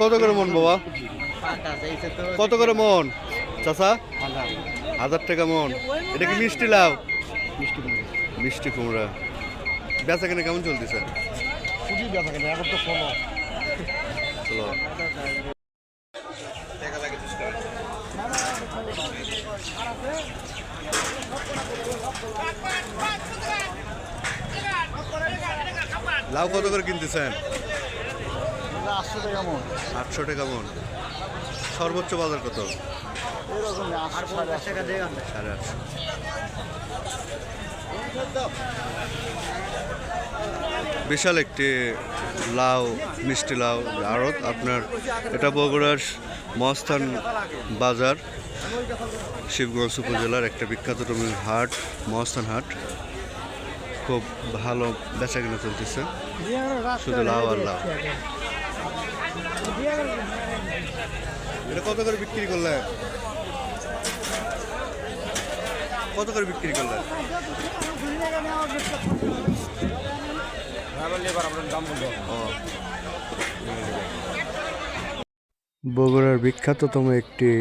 কত করে মন বাবা? কত করে মন চাচা? 1000 টাকা মন। এটা কি মিষ্টি লাউ? মিষ্টি কুমড়া। বেচা কেনা কেমন চলতেছে? খুবই ব্যথা কেন এখন তো ফোন চলো লাউ কত করে কিনতেছেন? 800 টাকা মন। 800 টাকা মন। সর্বোচ্চ বাজার কত? এরকম 800 টাকা দিয়ে 850। বিশাল একটি লাউ, মিষ্টি লাউ আড়ত আপনার। এটা বগুড়ার মহাস্থান বাজার, শিবগঞ্জ উপজেলার একটা বিখ্যাত হাট, মহাস্থান হাট। খুব ভালো বেচা কিনা চলতেছে, শুধু লাউ আর লাউ। এটা কত করে বিক্রি করলে? কত করে বিক্রি করলে? বগুড়ার বিখ্যাততম একটি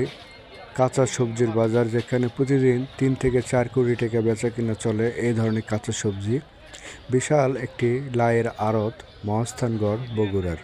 কাঁচা সবজির বাজার, যেখানে প্রতিদিন 3 থেকে 4 কোটি টাকা বেচা কিনা চলে এই ধরনের কাঁচা সবজি। বিশাল একটি লাউয়ের আড়ত মহাস্থানগড় বগুড়ার।